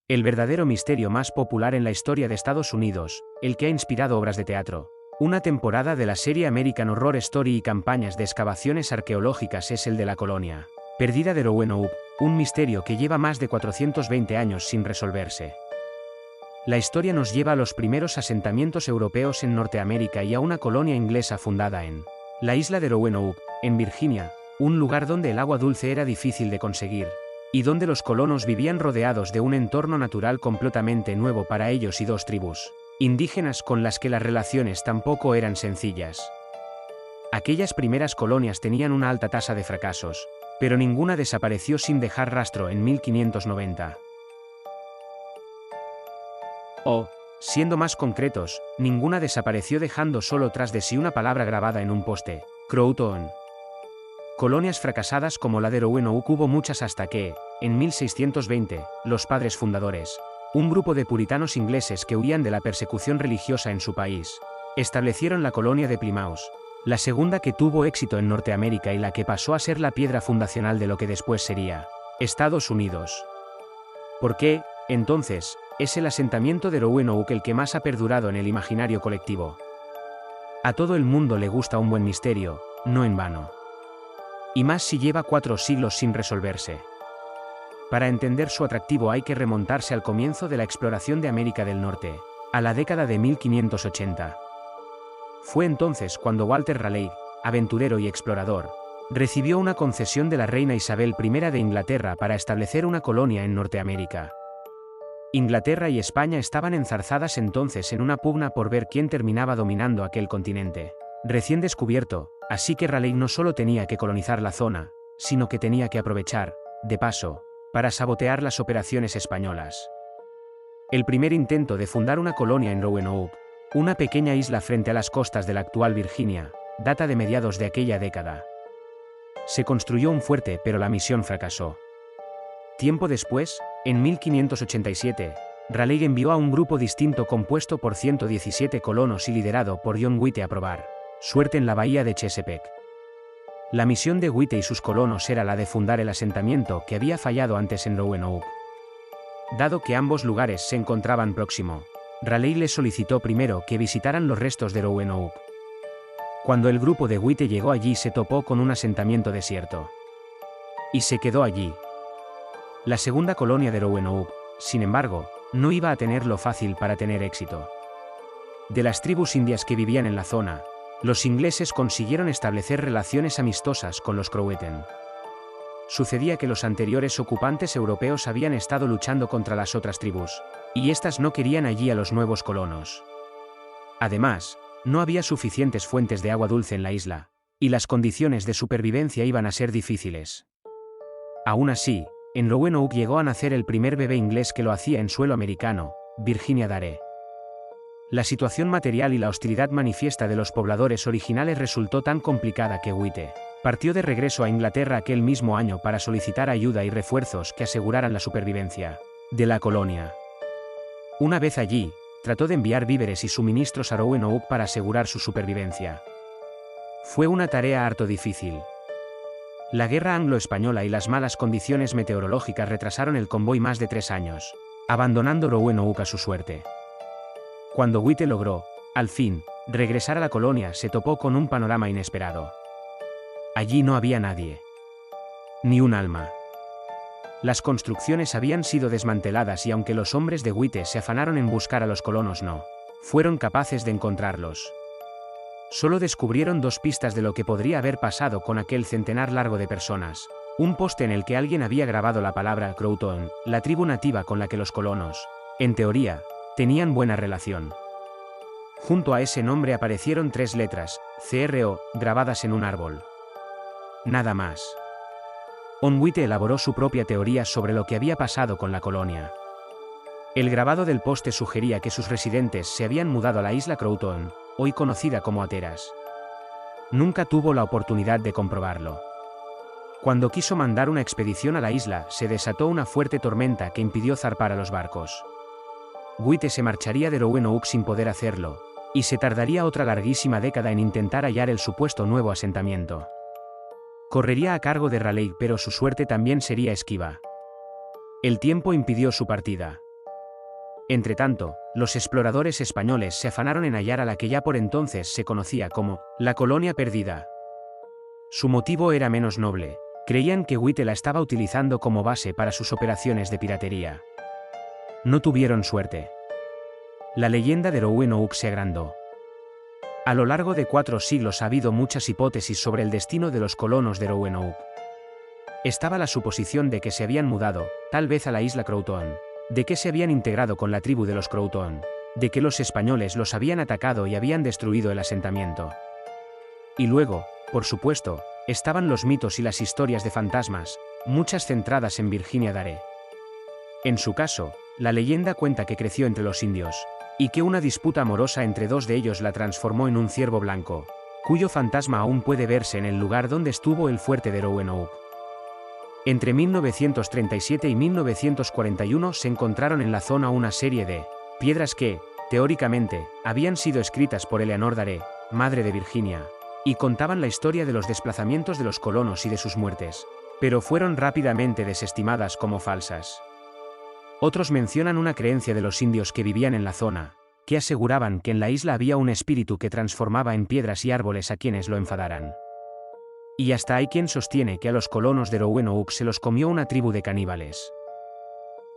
El verdadero misterio más popular en la historia de Estados Unidos, el que ha inspirado obras de teatro, una temporada de la serie American Horror Story y campañas de excavaciones arqueológicas es el de la colonia perdida de Roanoke, un misterio que lleva más de 420 años sin resolverse. La historia nos lleva a los primeros asentamientos europeos en Norteamérica y a una colonia inglesa fundada en la isla de Roanoke, en Virginia, un lugar donde el agua dulce era difícil de conseguir, y donde los colonos vivían rodeados de un entorno natural completamente nuevo para ellos y dos tribus indígenas con las que las relaciones tampoco eran sencillas. Aquellas primeras colonias tenían una alta tasa de fracasos, pero ninguna desapareció sin dejar rastro en 1590. O, siendo más concretos, ninguna desapareció dejando solo tras de sí una palabra grabada en un poste: Croton. Colonias fracasadas como la de Roanoke hubo muchas hasta que, en 1620, los padres fundadores, un grupo de puritanos ingleses que huían de la persecución religiosa en su país, establecieron la colonia de Plymouth, la segunda que tuvo éxito en Norteamérica y la que pasó a ser la piedra fundacional de lo que después sería Estados Unidos. ¿Por qué, entonces, es el asentamiento de Roanoke el que más ha perdurado en el imaginario colectivo? A todo el mundo le gusta un buen misterio, no en vano. Y más si lleva 4 siglos sin resolverse. Para entender su atractivo hay que remontarse al comienzo de la exploración de América del Norte, a la década de 1580. Fue entonces cuando Walter Raleigh, aventurero y explorador, recibió una concesión de la reina Isabel I de Inglaterra para establecer una colonia en Norteamérica. Inglaterra y España estaban enzarzadas entonces en una pugna por ver quién terminaba dominando aquel continente recién descubierto, así que Raleigh no solo tenía que colonizar la zona, sino que tenía que aprovechar, de paso, para sabotear las operaciones españolas. El primer intento de fundar una colonia en Roanoke, una pequeña isla frente a las costas de la actual Virginia, data de mediados de aquella década. Se construyó un fuerte, pero la misión fracasó. Tiempo después, en 1587, Raleigh envió a un grupo distinto compuesto por 117 colonos y liderado por John White a probar suerte en la bahía de Chesapeake. La misión de White y sus colonos era la de fundar el asentamiento que había fallado antes en Roanoke. Dado que ambos lugares se encontraban próximo, Raleigh les solicitó primero que visitaran los restos de Roanoke. Cuando el grupo de White llegó allí se topó con un asentamiento desierto. Y se quedó allí. La segunda colonia de Roanoke, sin embargo, no iba a tenerlo fácil para tener éxito. De las tribus indias que vivían en la zona, los ingleses consiguieron establecer relaciones amistosas con los Croatan. Sucedía que los anteriores ocupantes europeos habían estado luchando contra las otras tribus, y éstas no querían allí a los nuevos colonos. Además, no había suficientes fuentes de agua dulce en la isla, y las condiciones de supervivencia iban a ser difíciles. Aún así, en Roanoke llegó a nacer el primer bebé inglés que lo hacía en suelo americano, Virginia Dare. La situación material y la hostilidad manifiesta de los pobladores originales resultó tan complicada que White partió de regreso a Inglaterra aquel mismo año para solicitar ayuda y refuerzos que aseguraran la supervivencia de la colonia. Una vez allí, trató de enviar víveres y suministros a Roanoke para asegurar su supervivencia. Fue una tarea harto difícil. La guerra anglo-española y las malas condiciones meteorológicas retrasaron el convoy más de 3 años, abandonando Roanoke a su suerte. Cuando White logró, al fin, regresar a la colonia se topó con un panorama inesperado. Allí no había nadie. Ni un alma. Las construcciones habían sido desmanteladas y aunque los hombres de White se afanaron en buscar a los colonos no fueron capaces de encontrarlos. Solo descubrieron 2 pistas de lo que podría haber pasado con aquel centenar largo de personas. Un poste en el que alguien había grabado la palabra Croton, la tribu nativa con la que los colonos, en teoría, tenían buena relación. Junto a ese nombre aparecieron 3 letras, CRO, grabadas en un árbol. Nada más. White elaboró su propia teoría sobre lo que había pasado con la colonia. El grabado del poste sugería que sus residentes se habían mudado a la isla Croton, hoy conocida como Hatteras. Nunca tuvo la oportunidad de comprobarlo. Cuando quiso mandar una expedición a la isla, se desató una fuerte tormenta que impidió zarpar a los barcos. White se marcharía de Roanoke sin poder hacerlo, y se tardaría otra larguísima década en intentar hallar el supuesto nuevo asentamiento. Correría a cargo de Raleigh, pero su suerte también sería esquiva. El tiempo impidió su partida. Entretanto, los exploradores españoles se afanaron en hallar a la que ya por entonces se conocía como la colonia perdida. Su motivo era menos noble. Creían que Whyte la estaba utilizando como base para sus operaciones de piratería. No tuvieron suerte. La leyenda de Roanoke se agrandó. A lo largo de 4 siglos ha habido muchas hipótesis sobre el destino de los colonos de Roanoke. Estaba la suposición de que se habían mudado, tal vez a la isla Croatoan, de que se habían integrado con la tribu de los Croatoan, de que los españoles los habían atacado y habían destruido el asentamiento. Y luego, por supuesto, estaban los mitos y las historias de fantasmas, muchas centradas en Virginia Dare. En su caso, la leyenda cuenta que creció entre los indios, y que una disputa amorosa entre 2 de ellos la transformó en un ciervo blanco, cuyo fantasma aún puede verse en el lugar donde estuvo el fuerte de Roanoke. Entre 1937 y 1941 se encontraron en la zona una serie de piedras que, teóricamente, habían sido escritas por Eleanor Dare, madre de Virginia, y contaban la historia de los desplazamientos de los colonos y de sus muertes, pero fueron rápidamente desestimadas como falsas. Otros mencionan una creencia de los indios que vivían en la zona, que aseguraban que en la isla había un espíritu que transformaba en piedras y árboles a quienes lo enfadaran. Y hasta hay quien sostiene que a los colonos de Roanoke se los comió una tribu de caníbales.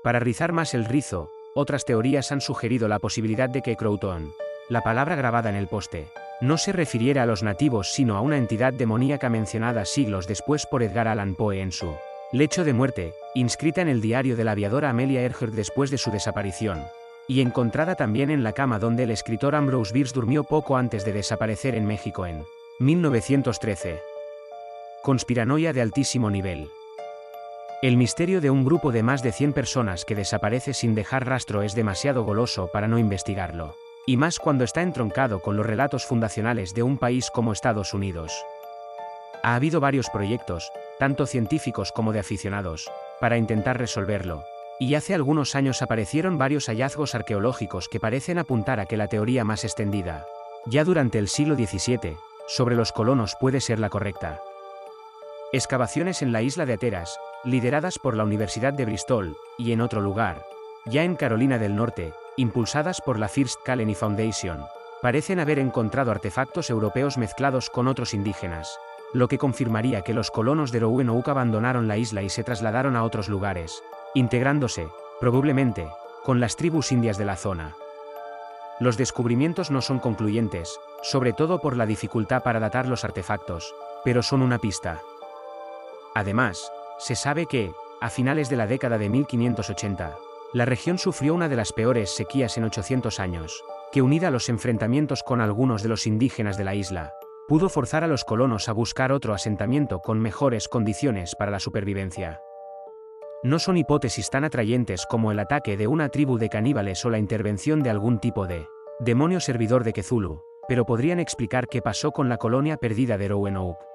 Para rizar más el rizo, otras teorías han sugerido la posibilidad de que Croatoan, la palabra grabada en el poste, no se refiriera a los nativos sino a una entidad demoníaca mencionada siglos después por Edgar Allan Poe en su lecho de muerte, inscrita en el diario de la aviadora Amelia Earhart después de su desaparición, y encontrada también en la cama donde el escritor Ambrose Bierce durmió poco antes de desaparecer en México en 1913. Conspiranoia de altísimo nivel. El misterio de un grupo de más de 100 personas que desaparece sin dejar rastro es demasiado goloso para no investigarlo, y más cuando está entroncado con los relatos fundacionales de un país como Estados Unidos. Ha habido varios proyectos, tanto científicos como de aficionados, para intentar resolverlo, y hace algunos años aparecieron varios hallazgos arqueológicos que parecen apuntar a que la teoría más extendida, ya durante el siglo XVII, sobre los colonos puede ser la correcta. Excavaciones en la isla de Hatteras, lideradas por la Universidad de Bristol, y en otro lugar, ya en Carolina del Norte, impulsadas por la First Colony Foundation, parecen haber encontrado artefactos europeos mezclados con otros indígenas, lo que confirmaría que los colonos de Roanoke abandonaron la isla y se trasladaron a otros lugares, integrándose, probablemente, con las tribus indias de la zona. Los descubrimientos no son concluyentes, sobre todo por la dificultad para datar los artefactos, pero son una pista. Además, se sabe que, a finales de la década de 1580, la región sufrió una de las peores sequías en 800 años, que unida a los enfrentamientos con algunos de los indígenas de la isla, pudo forzar a los colonos a buscar otro asentamiento con mejores condiciones para la supervivencia. No son hipótesis tan atrayentes como el ataque de una tribu de caníbales o la intervención de algún tipo de demonio servidor de Cthulhu, pero podrían explicar qué pasó con la colonia perdida de Roanoke.